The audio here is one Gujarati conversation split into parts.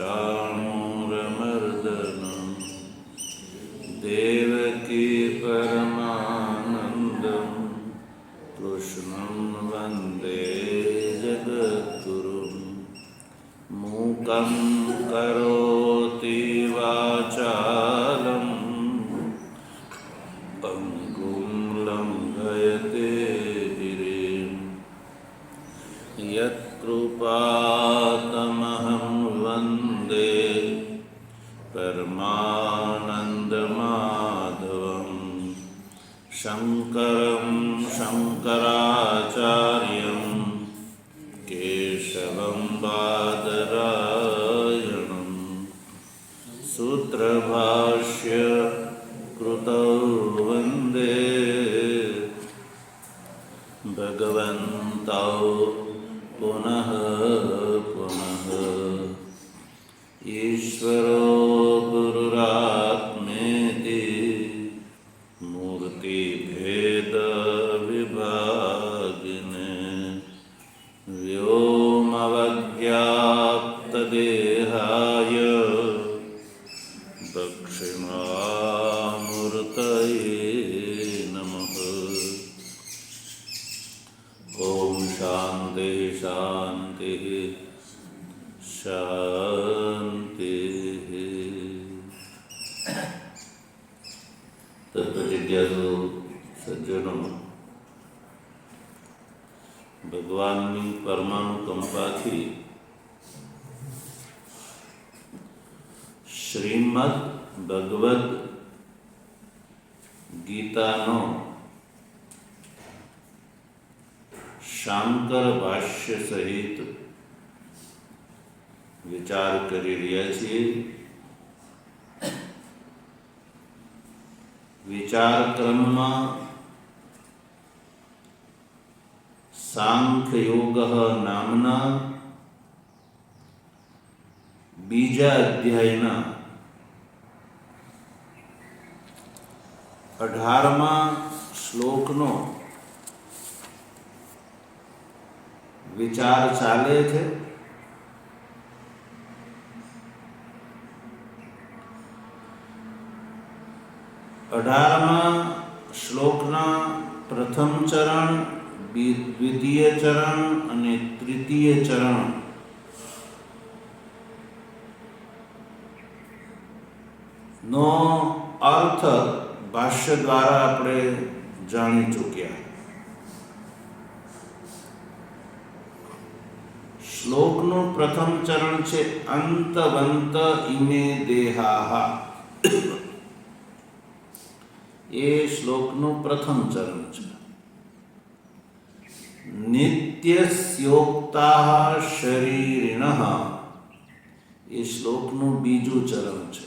चाणूरमर्दनं देवकी परमानन्दं कृष्णं वन्दे जगद्गुरुं मूकं करोति वाचालं पङ्गुं लङ्घयते गिरिं यत्कृपातमहं वन्दे परमानन्दमाधवं शङ्करं शङ्कराचार्यं केशवं बादरायणं सूत्रभाष्य कृतौ वन्दे भगवन्तौ पुनः पुनः ईश्वरो गुरुरात्मेति मूर्तिभेदविभागिने व्योमवद्व्याप्तदेहाय दक्षिणामूर्तये नमः। ॐ शान्ति शान्ति शान्तिः। तत्वजिज्ञासु सज्जनो, ભગવાનની પરમાનુકંપાથી શ્રીમદ ભગવદ્ ગીતાનો શાંકર ભાષ્ય સહિત વિચાર કરી રહ્યા છીએ। વિચાર ક્રમમાં સાંખ્યયોગ નામના બીજા અધ્યાયના 18મા શ્લોકનો વિચાર ચાલે છે। શ્લોકના પ્રથમ ચરણ, દ્વિતીય ચરણ અને તૃતીય ચરણ નો અર્થ ભાષ્ય દ્વારા આપણે જાણી ચૂક્યા। શ્લોકનું પ્રથમ ચરણ છે અંતવંત ઇમે દેહાહ। એ શ્લોકનું પ્રથમ ચરણ છે। નિત્યસ્યોક્તાઃ શરીરિણઃ એ શ્લોકનું બીજું ચરણ છે।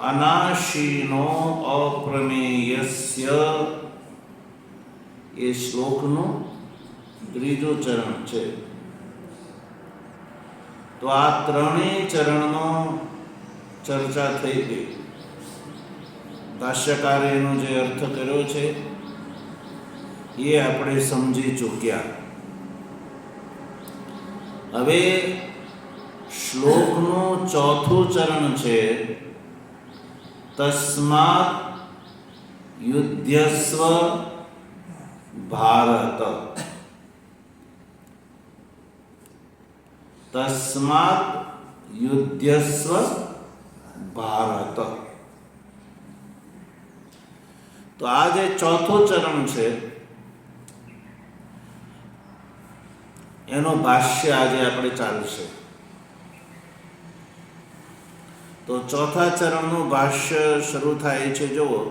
અનાશીનો અપ્રમેયસ્ય એ શ્લોકનું ત્રીજું ચરણ છે। તો આ ત્રણેય ચરણનો ચર્ચા થઈ ગઈ। ભાષ્યકારે એનો જે અર્થ કર્યો છે એ આપણે સમજી ચૂક્યા। હવે શ્લોકનું ચોથું ચરણ છે તસ્માત યુધ્યસ્વ ભારત। તસ્માત યુધ્યસ્વ ભારત। તો આ જે ચોથું ચરણ છે એનો ભાષ્ય આજે આપણે ચાલશે। તો ચોથા ચરણનું ભાષ્ય શરૂ થાય છે। જુઓ,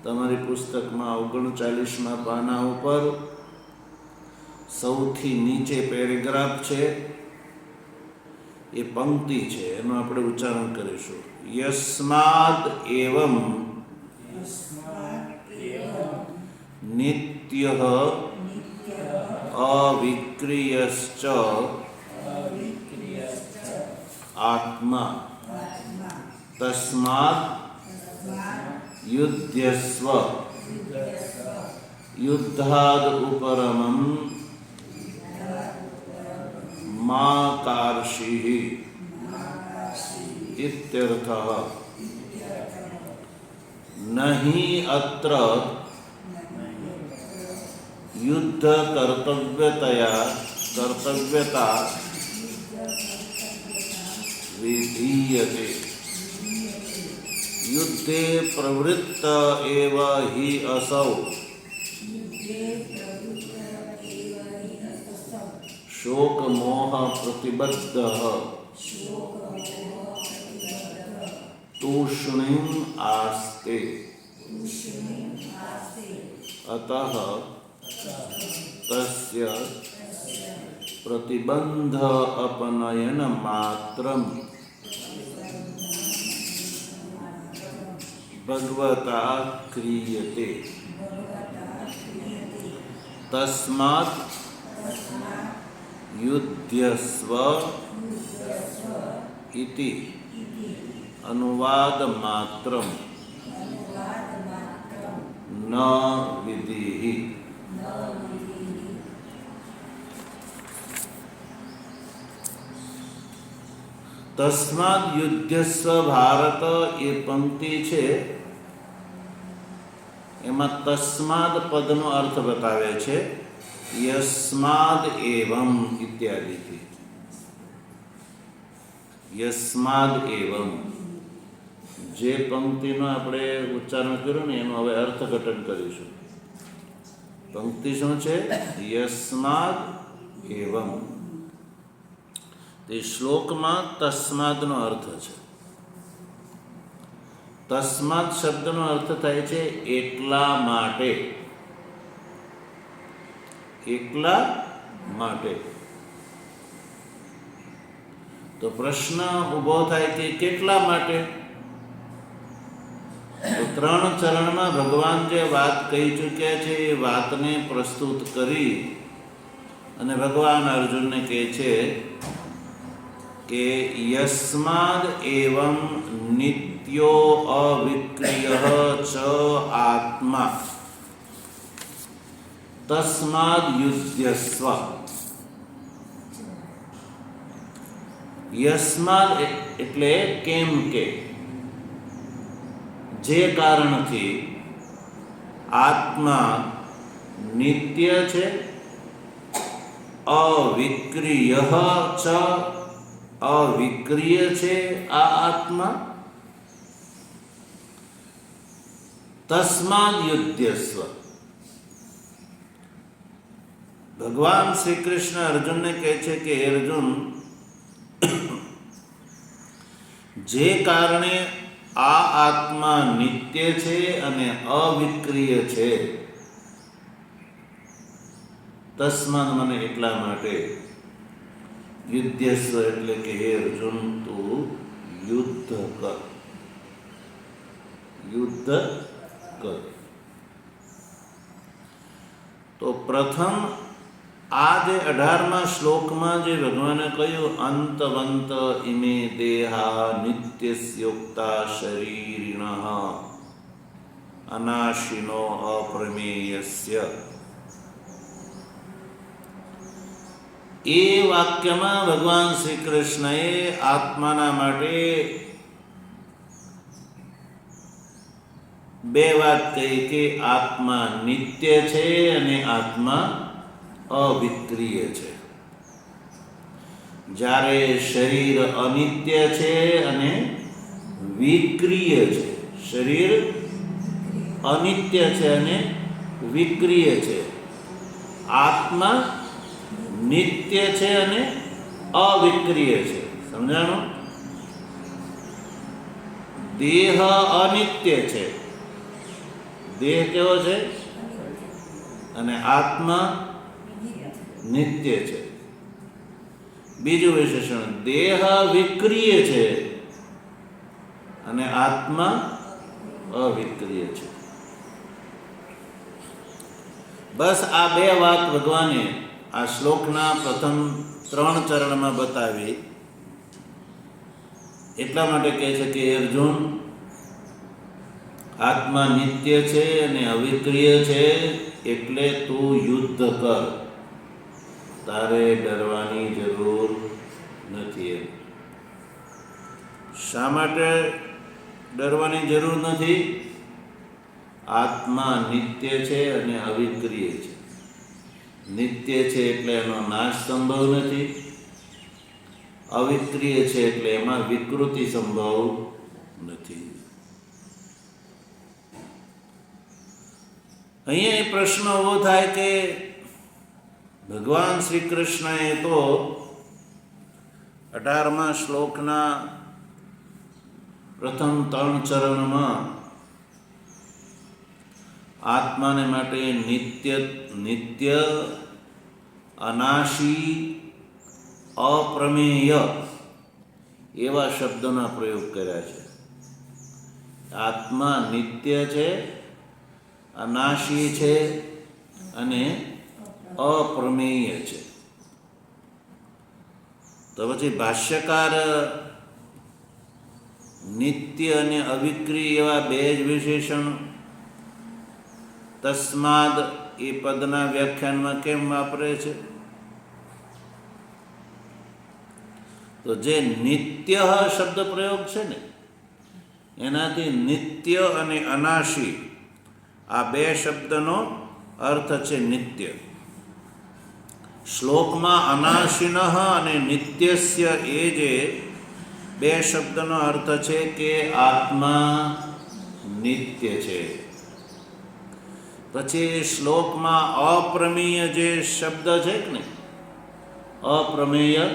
તમારી પુસ્તકમાં 39મા પાના ઉપર સૌથી નીચે પેરેગ્રાફ છે, એ પંક્તિ છે, એનું આપણે ઉચ્ચારણ કરીશું। યસ્માદ એવં નિત્યઃ અવિક્રિયશ્ચ આત્મા તસ્માદ યુધ્યસ્વ યુદ્ધાદ ઉપરમં મા કાર્ષિ ઇત્યર્થઃ નહિ અત્ર યુદ્ધ કર્તવ્યતા વિધીયતે યુદ્ધે પ્રવૃત્ત એવ હિ અસૌ શોક મોહ પ્રતિબદ્ધઃ તૂષ્ણીમ આસ્તે અતઃ તસ્ય પ્રતિબંધ અપનયન માત્રમ ભગવતા ક્રિયતે તસ્માત યુધ્યસ્વ ઇતિ અનુવાદ માત્રમ ન વિધિ. તસ્માદ યુદ્ધસ્વ ભારત એ પંક્તિ છે, એમાં તસ્માદ પદનો અર્થ બતાવે છે યસ્માદ એવમ ઇત્યાદિથી. યસ્માદ એવમ જે પંક્તિનો આપણે ઉચ્ચારણ કર્યું ને એનું હવે અર્થઘટન કરીશું. પંક્તિ શું છે? યસ્માદ એવમ. તે શ્લોકમાં તસ્માદનો અર્થ છે. તસ્માદ શબ્દનો અર્થ થાય છે એટલા માટે. એટલા માટે. તો પ્રશ્ન ઊભો થાય કે કેટલા માટે? તો 3 ચરણમાં ભગવાન જે વાત કહી ચૂક્યા છે એ વાતને પ્રસ્તુત કરી અને ભગવાન અર્જુનને કહે છે કે યસ્માદ એવં નિત્યો અવિક્રિયઃ ચ આત્મા તસ્માદ યુધ્યસ્વ. યસ્માદ એટલે કેમ કે, જે કારણથી આત્મા નિત્ય છે, અવિક્રિય ચ અવિક્રિય છે આ આત્મા, તસ્માદ યુધ્યસ્વ. ભગવાન શ્રી કૃષ્ણ અર્જુનને કહે છે કે હે અર્જુન, જે કારણે આ આત્મા નિત્ય છે અને અવિક્રિય છે, તસ્માદ મને એટલા માટે યુધ્યસ્વ એટલે કે હે અર્જુન તું યુદ્ધ કર. યુદ્ધ કર. તો પ્રથમ આ જે 18મા શ્લોકમાં જે ભગવાને કહ્યું અંતવંત ઇમે દેહા નિત્યસ્યોક્તા શરીરિણઃ અનાશિનો અપ્રમેયસ્ય, એ વાક્યમાં ભગવાન શ્રી કૃષ્ણએ આત્માના માટે 2 વાત કહી કે આત્મા નિત્ય છે અને આત્મા અવિક્રિય છે. જ્યારે શરીર અનિત્ય છે અને વિક્રિય છે, શરીર અનિત્ય છે અને વિક્રિય છે, આત્મા નિત્ય છે અને અવિક્રિય છે. સમજાણું? દેહ અનિત્ય છે, દેહ કેવો છે, અને આત્મા નિત્ય છે. બીજું વિશેષણ, દેહ વિક્રિય છે અને આત્મા અવિક્રિય છે. બસ આ 2 વાત ભગવાને આ શ્લોકના પ્રથમ 3 ચરણમાં બતાવી. એટલા માટે કહે છે કે અર્જુન, આત્મા નિત્ય છે અને અવિક્રિય છે, એટલે તું યુદ્ધ કર, તારે ડરવાની જરૂર શા માટે ડરવાની જરૂર નથી? આત્મા નિત્ય છે અને અવિક્રિય છે. નિત્ય છે એટલે એનો નાશ સંભવ નથી, અવિક્રિય છે એટલે એમાં વિકૃતિ સંભવ નથી. અહીંયા એ પ્રશ્ન ઉભો થાય કે ભગવાન શ્રી કૃષ્ણએ તો 18મા શ્લોકના પ્રથમ 3 ચરણમાં આત્માને માટે નિત્ય, અનાશી, અપ્રમેય એવા શબ્દોના પ્રયોગ કર્યા છે. આત્મા નિત્ય છે, અનાશી છે અને અપ્રમેય છે. તો પછી ભાષ્યકાર નિત્ય અને અવિક્રિય એવા બે જ વિશેષણ તસ્માદ એ પદના વ્યાખ્યાનમાં કેમ વાપરે છે? તો જે નિત્ય શબ્દ પ્રયોગ છે ને, એનાથી નિત્ય અને અનાશી આ બે શબ્દનો અર્થ છે નિત્ય. શ્લોકમાં અનાશિનઃ અને નિત્યસ્ય એ જે બે શબ્દનો અર્થ છે કે આત્મા નિત્ય છે. પછી શ્લોકમાં અપ્રમેય જે શબ્દ છે કે ને, અપ્રમેય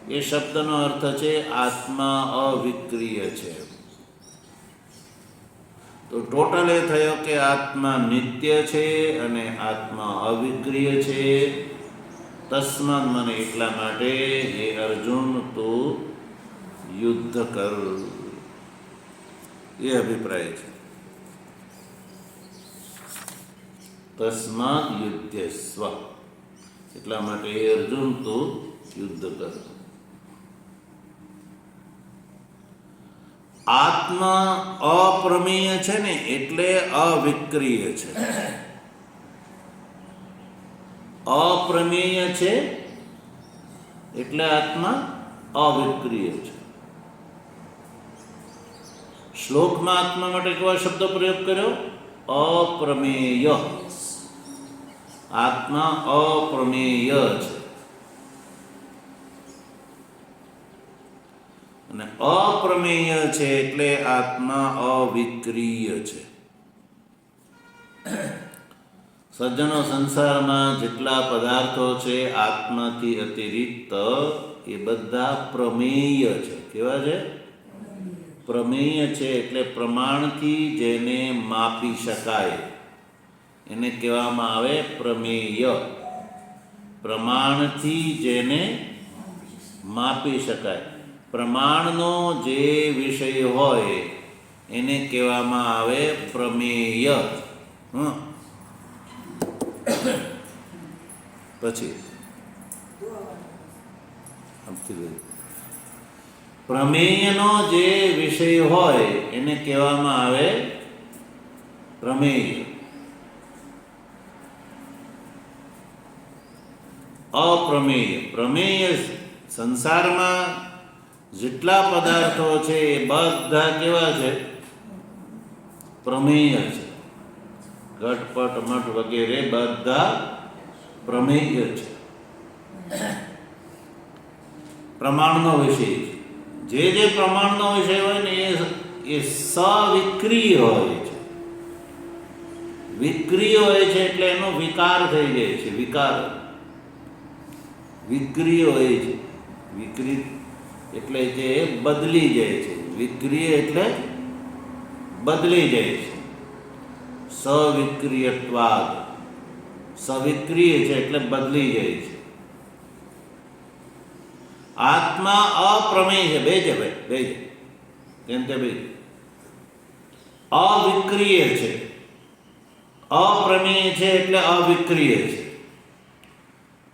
એ શબ્દનો અર્થ છે આત્મા અવિક્રિય છે. તો ટોટલ એ થયો કે આત્મા નિત્ય છે અને આત્મા અવિક્રિય છે. તસ્માદ મને એટલા માટે હે અર્જુન તું યુદ્ધ કર, એ અભિપ્રાય છે. તસ્માદ યુદ્ધસ્વ, એટલા માટે હે અર્જુન તું યુદ્ધ કર. આત્મા અપ્રમેય છે ને એટલે અવિક્રિય છે. અપ્રમેય છે એટલે આત્મા અવિક્રિય છે. શ્લોકમાં આત્મા માટે કેવા શબ્દ પ્રયોગ કર્યો? અપ્રમેય. આત્મા અપ્રમેય છે અને અપ્રમેય છે એટલે આત્મા અવિક્રિય છે. સજ્જનો, સંસારમાં જેટલા પદાર્થો છે આત્માથી અતિરિક્ત એ બધા પ્રમેય છે. કેવા છે? પ્રમેય છે એટલે પ્રમાણથી જેને માપી શકાય એને કહેવામાં આવે પ્રમેય. પ્રમાણથી જેને માપી શકાય, પ્રમાણનો જે વિષય હોય એને કહેવામાં આવે પ્રમેય. પછી પ્રમેયનો જે વિષય હોય એને કહેવામાં આવે પ્રમેય. અપ્રમેય, પ્રમેય સંસારમાં જેટલા પદાર્થો છે એ બધા કેવા છે? પ્રમેય છે. ઘટપટ મઠ વગેરે બધા પ્રમેય છે. પ્રમાણનો વિષય છે. જે પ્રમાણનો વિષય હોય ને એ સવિક્રિય હોય છે. વિક્રિય હોય છે એટલે એનો વિકાર થઈ જાય છે. વિક્રિય હોય છે. વિકૃત એટલે જે બદલી જાય છે. વિક્રિય એટલે બદલી જાય છે. સવિક્રિયત્વાદ, સવિક્રિય છે એટલે બદલી જાય છે. આત્મા અપ્રમેય છે. બે છે ભાઈ, બે છે. કેમ કે ભાઈ અવિક્રિય છે. અપ્રમેય છે એટલે અવિક્રિય છે.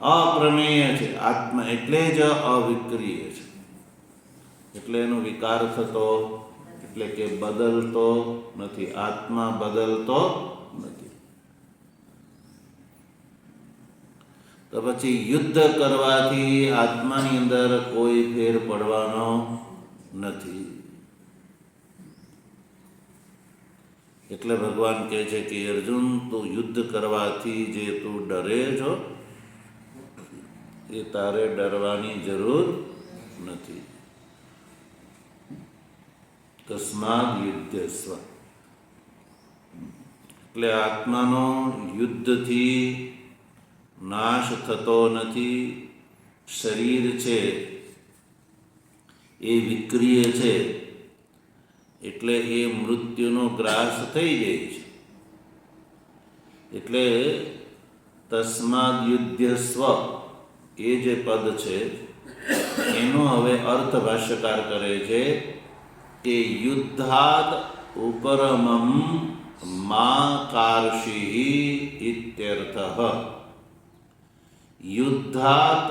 અપ્રમેય છે આત્મા એટલે જ અવિક્રિય છે. એટલે એનો વિકાર થતો એટલે કે બદલતો નથી. આત્મા બદલતો નથી. તો પછી યુદ્ધ કરવાથી આત્માની અંદર કોઈ ફેર પડવાનો નથી. એટલે ભગવાન કહે છે કે અર્જુન, તું યુદ્ધ કરવાથી જે તું ડરે છો એ તારે ડરવાની જરૂર નથી. તસ્માદ યુદ્ધસ્વ. એટલે આત્માનો યુદ્ધથી નાશ થતો નથી. શરીર છે એ વિક્રિય છે, એટલે એ મૃત્યુનો ગ્રાસ થઈ જાય છે. એટલે તસ્માદ યુદ્ધસ્વ એ જે પદ છે એનો હવે અર્થ ભાષ્યકાર કરે છે કે યુદ્ધાદ ઉપરમમ મા કાર્ષિ ઇત્યર્થઃ. યુદ્ધાત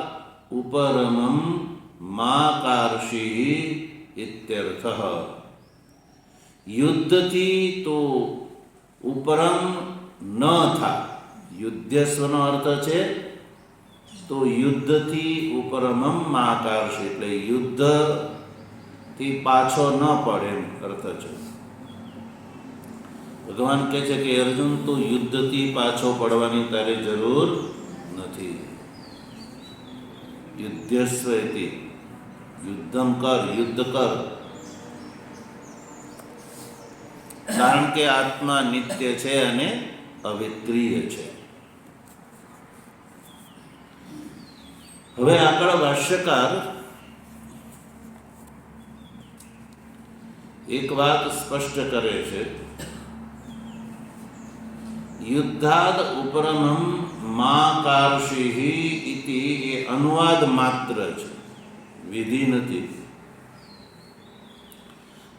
ઉપરમમ મા કાર્ષિ ઇત્યર્થઃ. યુદ્ધથી તો ઉપરમ ન થાય. યુદ્ધસ્વનો અર્થ છે તો યુદ્ધથી ઉપરમમ મા કાર્ષિ, એટલે યુદ્ધથી પાછો ન પડે એમ અર્થ છે. ભગવાન કહે છે કે અર્જુન, તું યુદ્ધથી પાછો પડવાની તારે જરૂર નથી. યુદ્ધસ્વ ઇતિ, યુદ્ધમ કર, યુદ્ધ કર. કારણ કે આત્મા નિત્ય છે અને અવિક્રિય છે. હવે આગળ ભાષ્યકાર એક વાત સ્પષ્ટ કરે છે. યુદ્ધાદ ઉપરમમ મા કાર્ષિ ઇતિ એ અનુવાદ માત્ર છે, વિધિ નથી.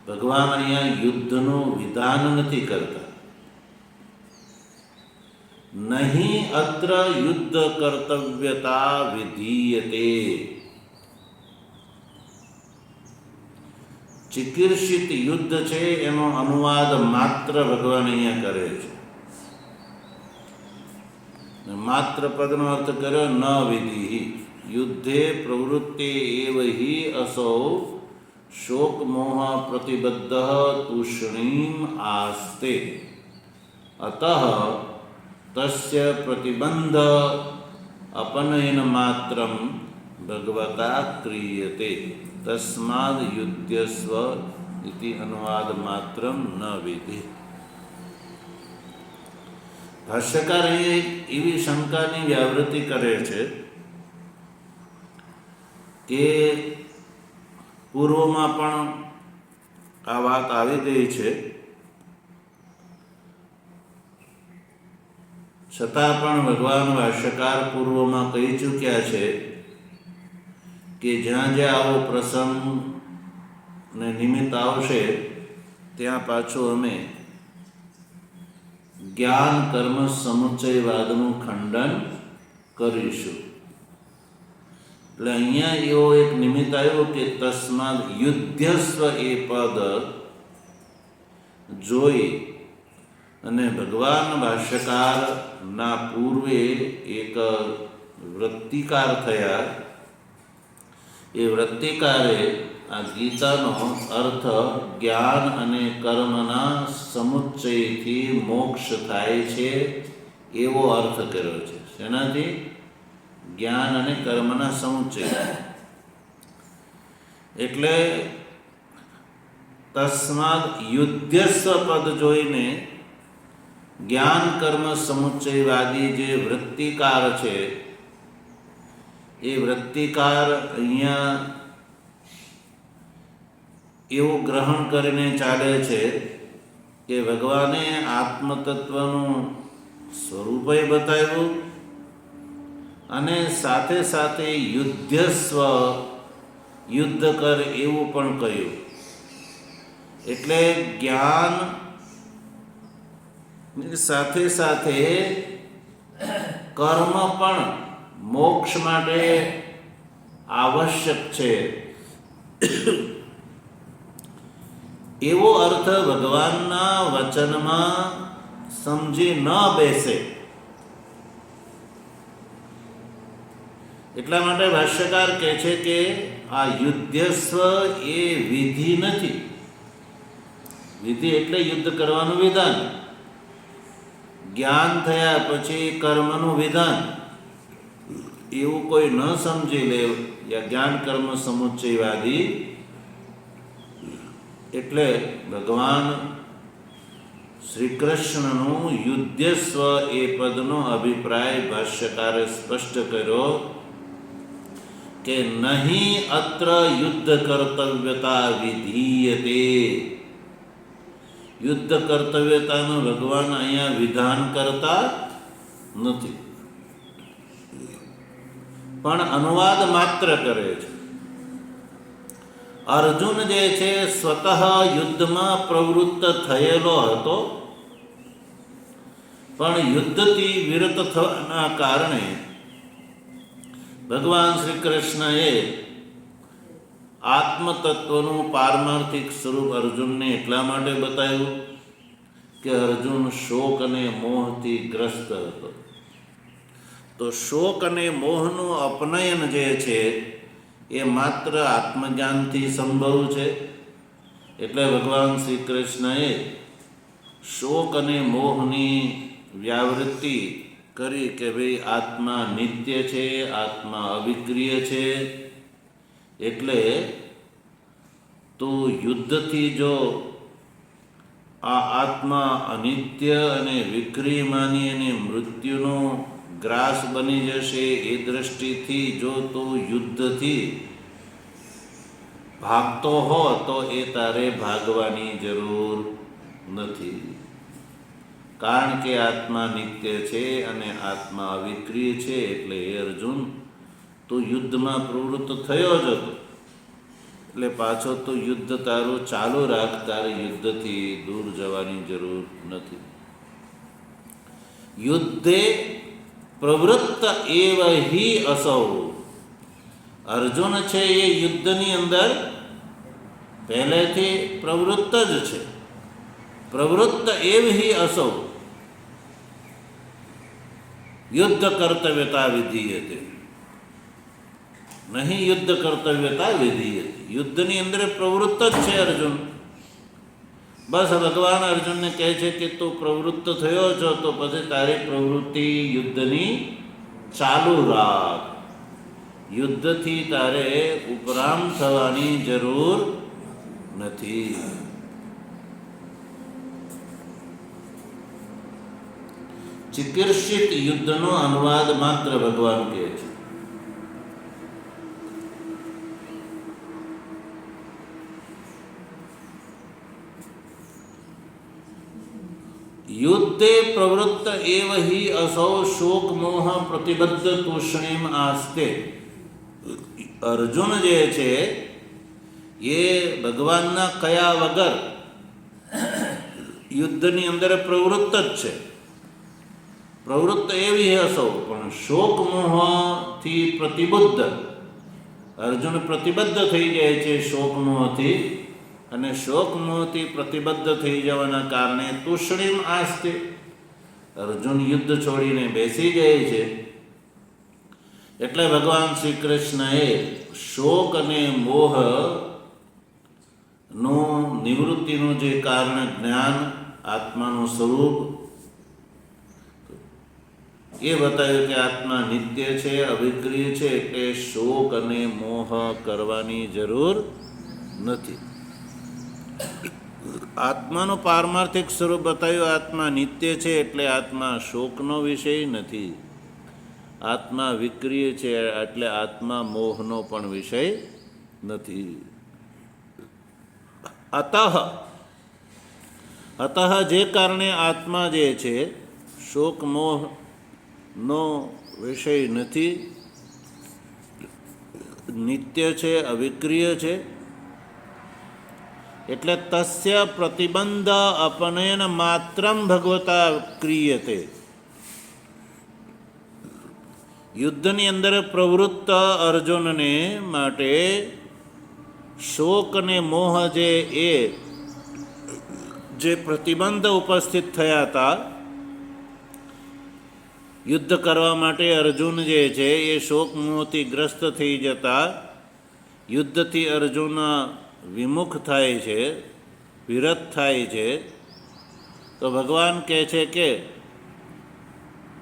ભગવાન અહીંયા યુદ્ધનું વિધાન નથી કરતા. નહીં અત્ર યુદ્ધ કર્તવ્યતા વિધીયતે. ચિકીર્ષિત યુદ્ધ છે એનો અનુવાદ માત્ર ભગવાન અહીંયા કરે છે. માત્ર પદનો અર્થ કર્યો ન વિધિ. યુદ્ધે પ્રવૃત્તિ એવ હિ અસૌ શોક મોહ પ્રતિબદ્ધ તૂષ્ણીમ આસ્તે અતઃ તસ્ય પ્રતિબંધ અપનયન માત્રમ ભગવતા ક્રિયતે. તસ્માદ યુદ્ધસ્વ ઇતિ અનુવાદ માત્રમ ન વિધિ. ભાષ્યકાર એક એવી શંકાની વ્યાવૃત્તિ કરે છે કે પૂર્વમાં પણ આ વાત આવી ગઈ છે, છતાં પણ ભગવાન ભાષ્યકાર પૂર્વમાં કહી ચૂક્યા છે કે જ્યાં જ્યાં આવો પ્રસંગ ને નિમિત્ત આવશે ત્યાં પાછું અમે જ્ઞાન કર્મ સમુચ્ચયવાદનું ખંડન કરીશું. એટલે અહીંયા એવો એક નિમિત્ત આવ્યો કે તસ્માદ યુદ્ધસ્વ એ પદ જોઈ અને ભગવાન ભાષ્યકારના પૂર્વે એક વૃત્તિકાર થયા. એ વૃત્તિકારે આ ગીતાનો અર્થ જ્ઞાન અને કર્મના સમુચ્ચયથી મોક્ષ થાય છે એવો અર્થ કર્યો છે. શેનાથી? જ્ઞાન અને કર્મના સમુચ્ચય. એટલે તસ્માદ યુદ્ધસ્વ પદ જોઈને જ્ઞાન કર્મ સમુચ્ચયવાદી જે વૃત્તિકાર છે એ વૃત્તિકાર અહીંયા એવું ગ્રહણ કરીને ચાલે છે કે ભગવાને આત્મતત્વનું સ્વરૂપે બતાવ્યું અને સાથે સાથે યુદ્ધસ્વ, યુદ્ધ કર એવું પણ કહ્યું. એટલે જ્ઞાન સાથે સાથે કર્મ પણ મોક્ષ માટે આવશ્યક છે એવો અર્થ ભગવાનના વચનમાં સમજી ન બેસે. એટલા માટે ભાષ્યકાર કહે છે કે આ યુદ્ધસ્વ એ વિધિ નથી. વિધિ એટલે યુદ્ધ કરવાનું વિધાન. જ્ઞાન થયા પછી કર્મનું વિધાન એવું કોઈ ન સમજી લે. જ્ઞાન કર્મ સમુચ્ચયવાદી એટલે ભગવાન શ્રી કૃષ્ણનું યુદ્ધસ્વ એ પદનો અભિપ્રાય ભાષ્યકારે સ્પષ્ટ કર્યો કે નહીં અત્ર યુદ્ધ કર્તવ્યતા વિધીયતે. યુદ્ધ કર્તવ્યતાનું ભગવાન અહીંયા વિધાન કરતા નથી, પણ અનુવાદ માત્ર કરે છે. અર્જુન જે છે સ્વતઃ યુદ્ધમાં પ્રવૃત્ત થયેલો હતો, પણ યુદ્ધથી વિરત થવાના કારણે ભગવાન શ્રી કૃષ્ણએ આત્મતત્વનું પારમાર્થિક સ્વરૂપ અર્જુનને એટલા માટે બતાવ્યું કે અર્જુન શોક અને મોહથી ગ્રસ્ત હતો. તો શોક અને મોહનું અપનયન જે છે એ માત્ર આત્મજ્ઞાનથી સંભવ છે. એટલે ભગવાન શ્રી કૃષ્ણએ શોક અને મોહની વ્યાવૃત્તિ કરી કે ભાઈ આત્મા નિત્ય છે, આત્મા અવિક્રિય છે. એટલે તો યુદ્ધથી જો આ આત્મા અનિત્ય અને વિક્રિય માની અને મૃત્યુનો ગ્રાસ બની જશે એ દ્રષ્ટિથી જો તું યુદ્ધથી ભાગતો હો તો એ તારે ભાગવાની જરૂર નથી. કારણ કે આત્મા નિત્ય છે અને આત્મા અવિક્રિય છે. એટલે હે અર્જુન, તું યુદ્ધમાં પ્રવૃત્ત થયો જ હતો, એટલે પાછો તું યુદ્ધ તારું ચાલુ રાખ. તારે યુદ્ધથી દૂર જવાની જરૂર નથી. યુદ્ધે પ્રવૃત્ત એવ હિ અસૌ. અર્જુન છે એ યુદ્ધની અંદર પહેલેથી પ્રવૃત્ત જ છે. પ્રવૃત્ત એવ હિ અસૌ યુદ્ધ કર્તવ્યતા વિધીયતે. નહીં યુદ્ધ કર્તવ્યતા વિધીયતે. યુદ્ધની અંદર પ્રવૃત્ત જ છે અર્જુન. બસ ભગવાન અર્જુનને કહે છે કે તું પ્રવૃત્ત થયો છો તો પછી તારી પ્રવૃત્તિ યુદ્ધની ચાલુ રાખ. યુદ્ધથી તારે ઉપરામ થવાની જરૂર નથી. ચિકિત્સિત યુદ્ધનો અનુવાદ માત્ર ભગવાન કહે છે. યુદ્ધે પ્રવૃત્ત એવ હિ અસૌ શોક મોહ પ્રતિબદ્ધ તૂષણીમ આસ્તે. અર્જુન જે છે એ ભગવાનના કયા વગર યુદ્ધની અંદર પ્રવૃત્ત જ છે. પ્રવૃત્ત એવી અસૌ, પણ શોક મોહથી પ્રતિબદ્ધ. અર્જુન પ્રતિબદ્ધ થઈ જાય છે શોક મોહથી, અને શોક મોહથી પ્રતિબદ્ધ થઈ જવાના કારણે તૂષણીમ આસ્તે અર્જુન યુદ્ધ છોડીને બેસી જાય છે. એટલે ભગવાન શ્રી કૃષ્ણએ શોક અને મોહ નું નિવૃત્તિનું જે કારણ જ્ઞાન, આત્માનું સ્વરૂપ એ બતાવ્યું કે આત્મા નિત્ય છે, અવિક્રિય છે. એટલે શોક અને મોહ કરવાની જરૂર નથી. આત્માનું પારમાર્થિક સ્વરૂપ બતાવ્યું. આત્મા નિત્ય છે એટલે આત્મા શોકનો વિષય નથી. આત્મા વિક્રિય છે એટલે આત્મા મોહનો પણ વિષય નથી. અતઃ જે કારણે આત્મા જે છે શોક મોહનો વિષય નથી, નિત્ય છે, અવિક્રિય છે. એટલે તસ્ય પ્રતિબંધ અપનયન માત્રમ ભગવતા ક્રિયતે. યુદ્ધની અંદર પ્રવૃત્ત અર્જુનને માટે શોક અને મોહ જે પ્રતિબંધ ઉપસ્થિત થયા હતા, યુદ્ધ કરવા માટે અર્જુન જે છે એ શોક મોહથી ગ્રસ્ત થઈ જતા, યુદ્ધથી અર્જુન વિમુખ થાય છે, વિરત થાય છે, તો ભગવાન કહે છે કે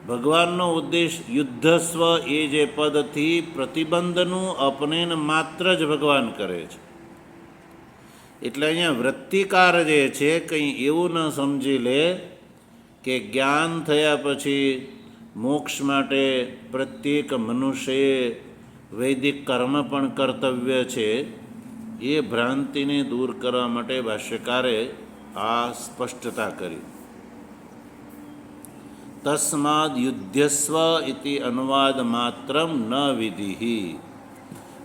ભગવાનનો ઉદ્દેશ યુદ્ધસ્વ એ જે પદથી પ્રતિબંધનું અપનયન માત્ર જ ભગવાન કરે છે. એટલે અહીંયા વૃત્તિકાર જે છે કંઈ એવું ન સમજી લે કે જ્ઞાન થયા પછી મોક્ષ માટે પ્રત્યેક મનુષ્યએ વૈદિક કર્મ પણ કર્તવ્ય છે. એ ભ્રાંતિને દૂર કરવા માટે ભાષ્યકારે આ સ્પષ્ટતા કરી. તસ્માદ યુદ્ધસ્વ ઇતિ અનુવાદ માત્રમ ન વિધિ.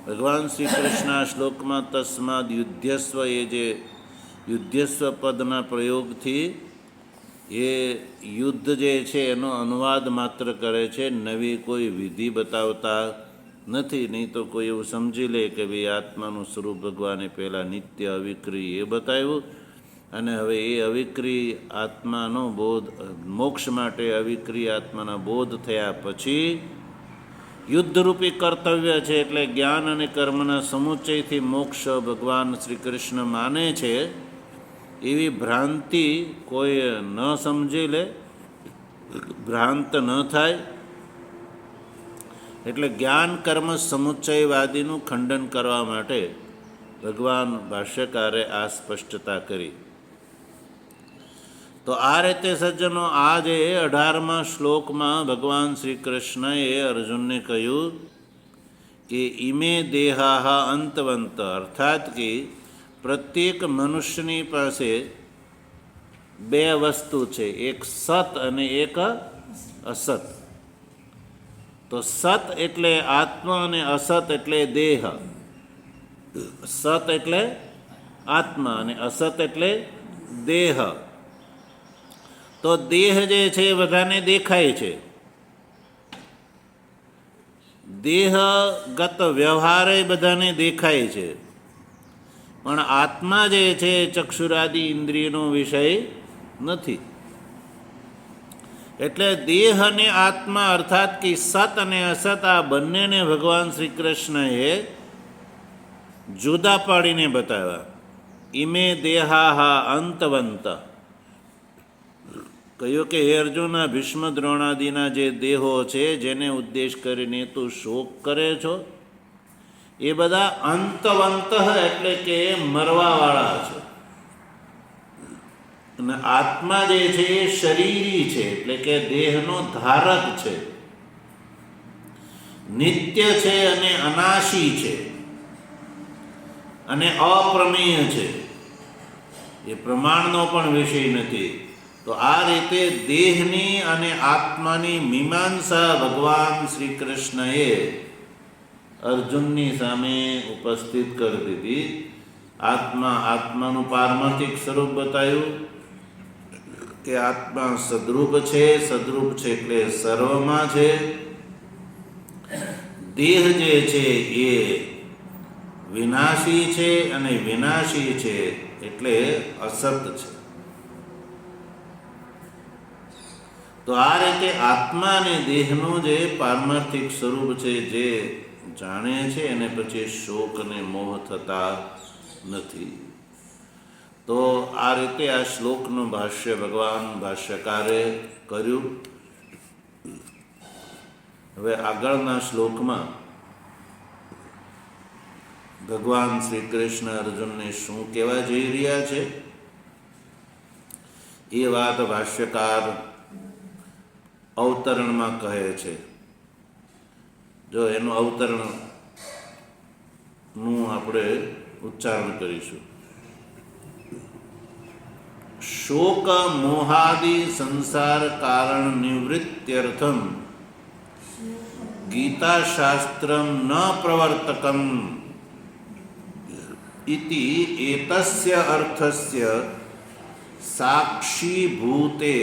ભગવાન શ્રી કૃષ્ણના શ્લોકમાં તસ્માદ યુદ્ધસ્વ એ જે યુદ્ધસ્વ પદના પ્રયોગથી એ યુદ્ધ જે છે એનો અનુવાદ માત્ર કરે છે, નવી કોઈ વિધિ બતાવતા નથી. નહીં તો કોઈ એવું સમજી લે કે ભાઈ આત્માનું સ્વરૂપ ભગવાને પહેલાં નિત્ય અવિક્રિય એ બતાવ્યું અને હવે એ અવિક્રિય આત્માનો બોધ મોક્ષ માટે અવિક્રિય આત્માના બોધ થયા પછી યુદ્ધરૂપી કર્તવ્ય છે એટલે જ્ઞાન અને કર્મના સમુચ્ચયથી મોક્ષ ભગવાન શ્રી કૃષ્ણ માને છે. એવી ભ્રાંતિ કોઈ ન સમજી લે, ભ્રાંત ન થાય. એટલે જ્ઞાન કર્મ સમુચ્ચયવાદીનું ખંડન કરવા માટે ભગવાન ભાષ્યકારે આ સ્પષ્ટતા કરી. તો આ રીતે સજ્જનો આ જે 18મા શ્લોકમાં ભગવાન શ્રી કૃષ્ણએ અર્જુનને કહ્યું કે ઇમે દેહાહ અંતવંત, અર્થાત કે પ્રત્યેક મનુષ્યની પાસે બે વસ્તુ છે, એક સત અને એક અસત. તો સત એટલે આત્મા અને અસત એટલે દેહ. સત એટલે આત્મા અને અસત એટલે દેહ. તો દેહ જે છે એ બધાને દેખાય છે, દેહગત વ્યવહાર એ બધાને દેખાય છે, પણ આત્મા જે છે ચક્ષુરાદિ ઇન્દ્રિયનો વિષય નથી. એટલે દેહ અને આત્મા અર્થાત કે સત અને અસત આ બંનેને ભગવાન શ્રી કૃષ્ણએ જુદા પાડીને બતાવ્યા. ઇમે દેહાહા અંતવંત. કહ્યું કે હે અર્જુન, ભીષ્મ દ્રોણાદિના જે દેહો છે જેને ઉદ્દેશ કરીને તું શોક કરે છો એ બધા અંતવંત એટલે કે મરવાવાળા છે. અને આત્મા જે છે એ શરીરી છે એટલે કે દેહનો ધારક છે, નિત્ય છે અને અનાશી છે અને અપ્રમેય છે. એ પ્રમાણનો પણ વિષય નથી. તો આ રીતે દેહની અને આત્માની મીમાંસા ભગવાન શ્રી કૃષ્ણએ અર્જુનની સામે ઉપસ્થિત કરી દીધી. આત્માનું પારમાર્થિક સ્વરૂપ બતાવ્યું કે આત્મા સદરૂપ છે, સદરૂપ છે એટલે સર્વમાં છે. દેહ જે છે એ વિનાશી છે અને વિનાશી છે એટલે અસત છે. તો આ રીતે આત્મા અને દેહનું જે પારમાર્થિક સ્વરૂપ છે જે જાણે છે એને પછી શોક અને મોહ થતા નથી. તો આ રીતે આ શ્લોકનું ભાષ્ય ભગવાન ભાષ્યકારે કર્યું. હવે આગળના શ્લોકમાં ભગવાન શ્રી કૃષ્ણ અર્જુનને શું કહેવા જઈ રહ્યા છે એ વાત ભાષ્યકાર અવતરણમાં કહે છે. જો એનું અવતરણનું આપણે ઉચ્ચારણ કરીશું. શોક મોહાદિ સંસાર કારણ નિવૃત્ત્યર્થમ ગીતાશાસ્ત્રમ ન પ્રવર્તકમ ઇતિ એતસ્ય અર્થસ્ય સાક્ષીભૂતે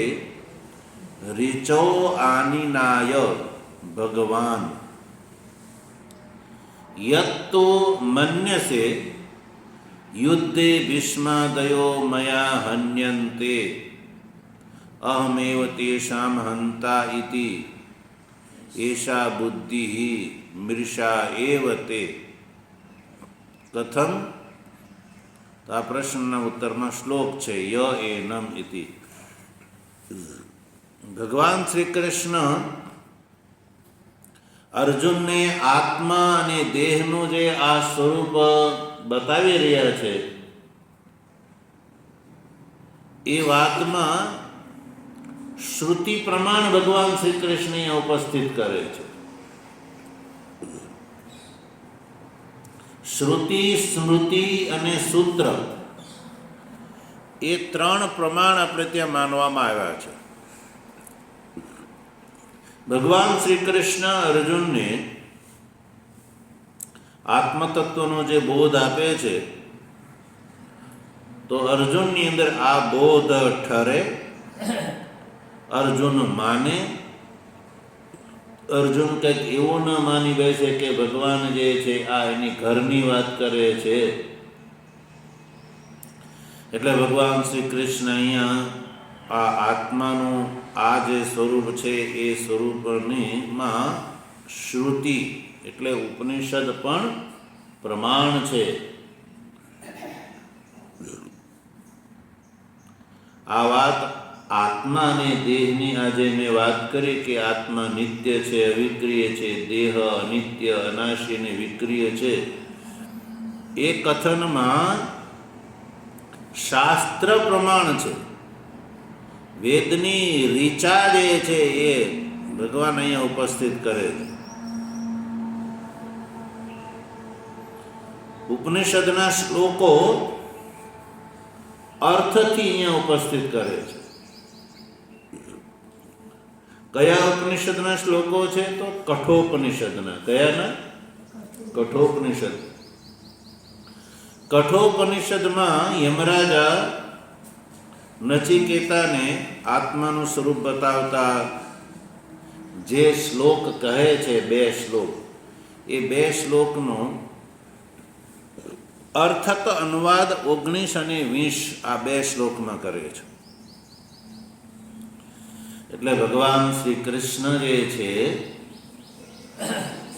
ऋचो आनिनाय भगवान यत्तो मन्यसे युद्धे भीष्मादयो मया हन्यन्ते अहमेव तेषां हन्ता इति एषा बुद्धिः मृषा एव ते. કથમ? તો આ પ્રશ્નના ઉત્તરમાં શ્લોક છે ય એનમ ઇતિ. ભગવાન શ્રી કૃષ્ણ અર્જુનને આત્મા અને દેહનું જે આ સ્વરૂપ બતાવી રહ્યા છે એ વાતમાં શ્રુતિ પ્રમાણ ભગવાન શ્રી કૃષ્ણ અહીંયા ઉપસ્થિત કરે છે. શ્રુતિ, સ્મૃતિ અને સૂત્ર એ 3 પ્રમાણ આપણે ત્યાં માનવામાં આવ્યા છે. ભગવાન શ્રી કૃષ્ણ અર્જુનને આત્મતત્વનો જે બોધ આપે છે તો અર્જુનની અંદર આ બોધ ઠરે, અર્જુન માને. અર્જુન કંઈક એવું ન માની બેસે કે ભગવાન જે છે આ એની ઘરની વાત કરે છે. એટલે ભગવાન શ્રી કૃષ્ણ અહીંયા આ આત્માનું આ જે સ્વરૂપ છે એ સ્વરૂપમાં શ્રુતિ એટલે ઉપનિષદ પણ પ્રમાણ છે. આ વાત આત્મા અને દેહની આજે મેં વાત કરી કે આત્મા નિત્ય છે, અવિક્રિય છે, દેહ અનિત્ય, અનાશી અને વિક્રિય છે. એ કથનમાં શાસ્ત્ર પ્રમાણ છે. વેદની રીચા જે છે એ ભગવાન અહીંયા ઉપસ્થિત કરે છે. ઉપનિષદના શ્લોકો અર્થથી અહીંયા ઉપસ્થિત કરે છે. કયા ઉપનિષદના શ્લોકો છે? તો કઠોપનિષદના. કયાના? કઠોપનિષદ. કઠોપનિષદમાં યમરાજા નચિકેતાને આત્માનું સ્વરૂપ બતાવતા જે શ્લોક કહે છે, 2 શ્લોક, એ 2 શ્લોકનો અર્થક અનુવાદ 19 અને 20 આ 2 શ્લોકમાં કરે છે. એટલે ભગવાન શ્રી કૃષ્ણ જે છે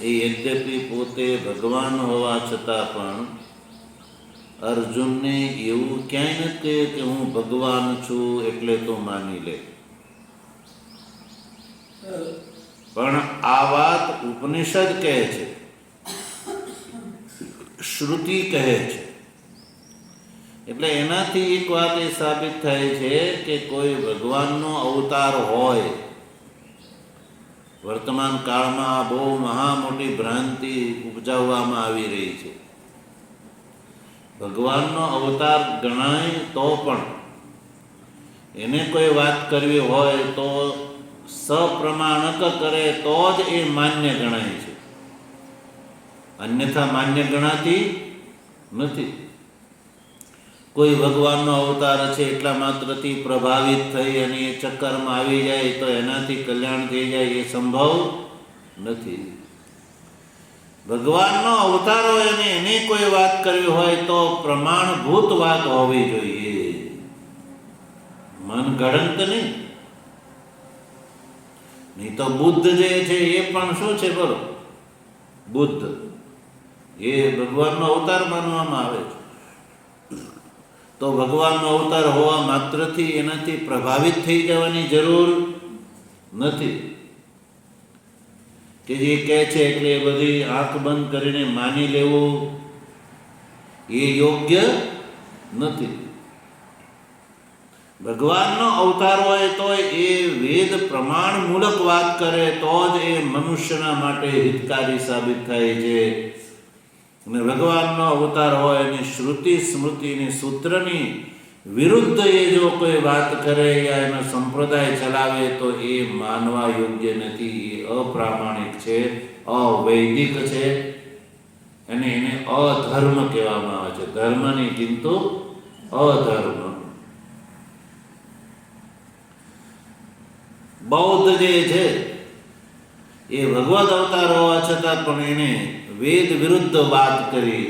એ યદ્યપિ પોતે ભગવાન હોવા છતાં પણ અર્જુનને એવું ક્યાંય નથી કહ્યું કે હું ભગવાન છું એટલે તો માની લે. પણ આ વાત ઉપનિષદ કહે છે, શ્રુતિ કહે છે. એટલે એનાથી એક વાત એ સાબિત થાય છે કે કોઈ ભગવાનનો અવતાર હોય. વર્તમાન કાળમાં બહુ મહા મોટી ભ્રાંતિ ઉપજાવવામાં આવી રહી છે. ભગવાનનો અવતાર ગણાય તો પણ એને કોઈ વાત કરવી હોય તો સપ્રમાણક કરે તો જ એ માન્ય ગણાય છે, અન્યથા માન્ય ગણાતી નથી. કોઈ ભગવાનનો અવતાર છે એટલા માત્રથી પ્રભાવિત થઈ અને એ ચક્કરમાં આવી જાય તો એનાથી કલ્યાણ થઈ જાય એ સંભવ નથી. ભગવાનનો અવતાર હોય અને એને કોઈ વાત કરવી હોય તો પ્રમાણભૂત વાત હોવી જોઈએ, મનગઢંત નહીં તો બુદ્ધ જે છે એ પણ શું છે? બોલો, બુદ્ધ એ ભગવાનનો અવતાર માનવામાં આવે છે. તો ભગવાનનો અવતાર હોવા માત્રથી એનાથી પ્રભાવિત થઈ જવાની જરૂર નથી કે જે કહે છે એટલે એ બધી આંખ બંધ કરીને માની લેવું એ યોગ્ય નથી. ભગવાનનો અવતાર હોય તો એ વેદ પ્રમાણમૂલક વાત કરે તો જ એ મનુષ્યના માટે હિતકારી સાબિત થાય છે. અને ભગવાનનો અવતાર હોય અને શ્રુતિ સ્મૃતિ અને સૂત્રની વિરુદ્ધ એ જો કોઈ વાત કરે યા એનો સંપ્રદાય ચલાવે તો એ માનવા યોગ્ય નથી. એ અપ્રામાણિક છે, અવૈદિક છે અને એને અધર્મ કહેવામાં આવે છે. ધર્મની કિંતુ અધર્મ. બૌદ્ધ જે છે એ ભગવદ અવતાર હોવા છતાં પણ એને વેદ વિરુદ્ધ વાત કરી.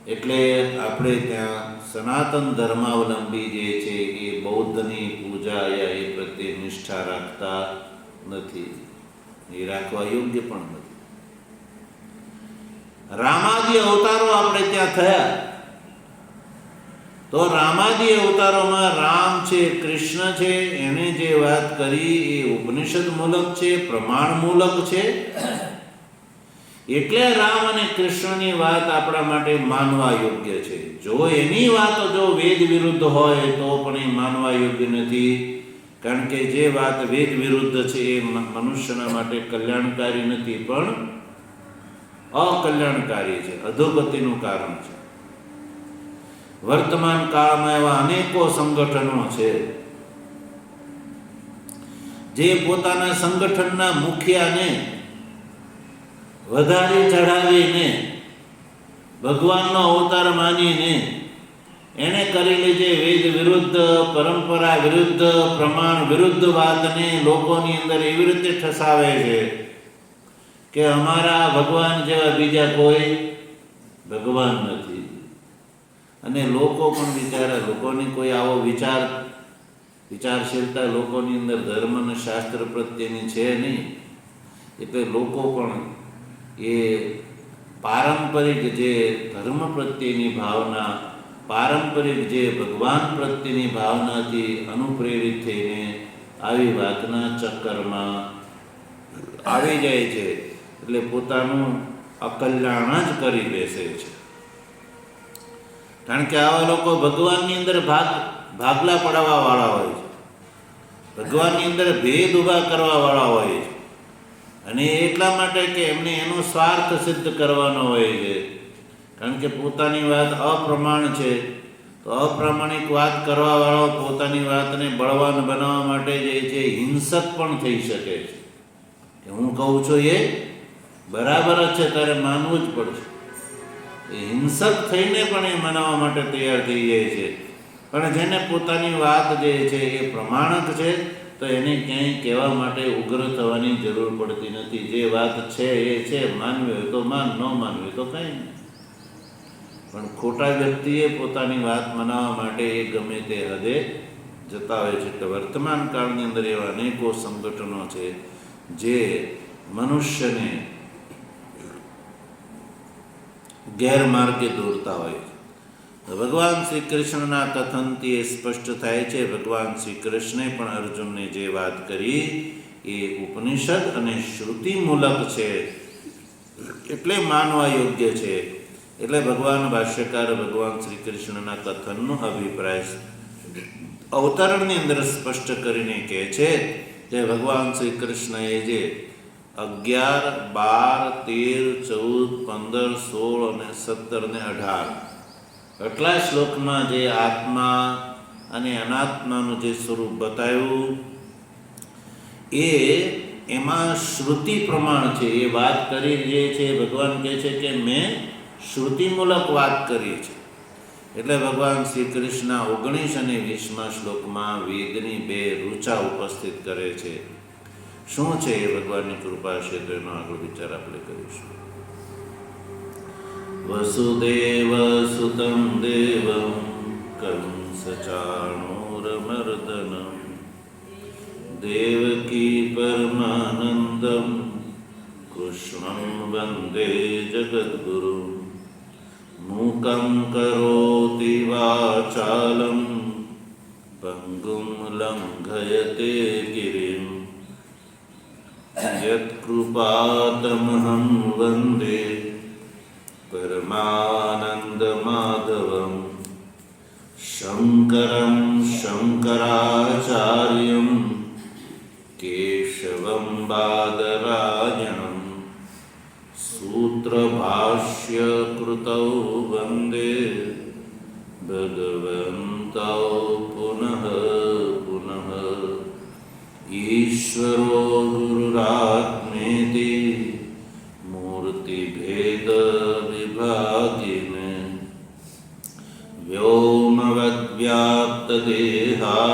એટલે આપણે ત્યાં સનાતન ધર્માવલંબી જે છે એ બૌદ્ધની પૂજા યા એ પ્રત્યે નિષ્ઠા રાખતા નથી, એ રાખવા યોગ્ય પણ નથી. રામાદિ અવતારો આપણે ત્યાં થયા, તો રામાદિ અવતારોમાં રામ છે, કૃષ્ણ છે, એને જે વાત કરી એ ઉપનિષદ મૂલક છે, પ્રમાણ મૂલક છે. એટલે રામ અને કૃષ્ણની વાત આપણા માટે માનવા યોગ્ય છે. જો એની વાત જો વેદ વિરુદ્ધ હોય તો પણ એ માનવા યોગ્ય નથી, કારણ કે જે વાત વેદ વિરુદ્ધ છે એ મનુષ્યના માટે કલ્યાણકારી નથી, પણ અકલ્યાણકારી છે, અધોગતિનું કારણ છે. વર્તમાન કાળમાં એવા અનેકો સંગઠનો છે જે પોતાના સંગઠનના મુખિયાને વધારી ચઢાવીને ભગવાનનો અવતાર માનીને એણે કરેલી જે વેદ વિરુદ્ધ, પરંપરા વિરુદ્ધ, પ્રમાણ વિરુદ્ધ વાતને લોકોની અંદર એવી રીતે ઠસાવે છે કે અમારા ભગવાન જેવા બીજા કોઈ ભગવાન નથી. અને લોકો પણ બિચારા, લોકોની કોઈ આવો વિચારશીલતા લોકોની અંદર ધર્મ અને શાસ્ત્ર પ્રત્યેની છે નહીં, એટલે લોકો પણ એ પારંપરિક જે ધર્મ પ્રત્યેની ભાવના, પારંપરિક જે ભગવાન પ્રત્યેની ભાવનાથી અનુપ્રેરિત થઈને આવી વાતના ચક્કરમાં આવી જાય છે, એટલે પોતાનું અકલ્યાણ જ કરી બેસે છે. કારણ કે આવા લોકો ભગવાનની અંદર ભાગલા પડાવવા વાળા હોય છે, ભગવાનની અંદર ભેદ ઊભા કરવા વાળા હોય છે, અને એટલા માટે કે એમને એનો સ્વાર્થ સિદ્ધ કરવાનો હોય છે. કારણ કે પોતાની વાત અપ્રમાણ છે, તો અપ્રામાણિક વાત કરવા વાળો પોતાની વાતને બળવાન બનાવવા માટે જે છે હિંસક પણ થઈ શકે છે. કે હું કહું છું એ બરાબર જ છે, તારે માનવું જ પડશે. એ હિંસક થઈને પણ એ મનાવવા માટે તૈયાર થઈ જાય છે. પણ જેને પોતાની વાત જે છે એ પ્રમાણક છે, તો એને ક્યાંય કહેવા માટે ઉગ્ર થવાની જરૂર પડતી નથી. જે વાત છે એ છે, માનવી હોય તો માન, ન માનવી તો કંઈ નહીં. પણ ખોટા વ્યક્તિએ પોતાની વાત મનાવવા માટે એ ગમે તે હદે જતા હોય છે. એટલે વર્તમાન કાળની અંદર એવા અનેકો સંગઠનો છે જે મનુષ્યને ગેરમાર્ગે દોરતા હોય છે. ભગવાન શ્રી કૃષ્ણના કથનથી એ સ્પષ્ટ થાય છે, ભગવાન શ્રી કૃષ્ણે પણ અર્જુનને જે વાત કરી એ ઉપનિષદ અને શ્રુતિ મૂલક છે, એટલે માનવા યોગ્ય છે. એટલે ભગવાન ભાષ્યકાર ભગવાન શ્રી કૃષ્ણના કથનનો અભિપ્રાય અવતરણની અંદર સ્પષ્ટ કરીને કહે છે કે ભગવાન શ્રી કૃષ્ણએ જે 11, 12, 13, 14, 15, 16 અને 17 ને 18 આટલા શ્લોકમાં જે આત્મા અને અનાત્માનું જે સ્વરૂપ બતાવ્યું, એમાં શ્રુતિ પ્રમાણ છે. એ વાત કરી જે છે ભગવાન કહે છે કે મેં શ્રુતિમૂલક વાત કરી છે. એટલે ભગવાન શ્રી કૃષ્ણ 19 અને 20મા શ્લોકમાં વેદની 2 રૂચા ઉપસ્થિત કરે છે. શું છે એ ભગવાનની કૃપા છે, તો એનો આગળ વિચાર આપણે કરીશું. વસુદેવ સુતં દેવં કંસચાણૂરમર્દનમ દેવકી પરમાનંદમ કૃષ્ણં વંદે જગદ્ગુરું મૂકં કરોતિ વાચાલં પંગું લંઘયતે ગિરિં યત્કૃપાતમહં વંદે પરમાનંદમાધવં શંકરં શંકરાચાર્યં કેશવં બાદરાયણં સૂત્રભાષ્યકૃતૌ વંદે ભગવन्तૌ પુનઃ પુનઃ ઈશ્વરો ગુરુરાત્મેતિ મૂર્તિભેદ વિભાગિને વ્યોમવદ્વ્યાપ્તદેહાય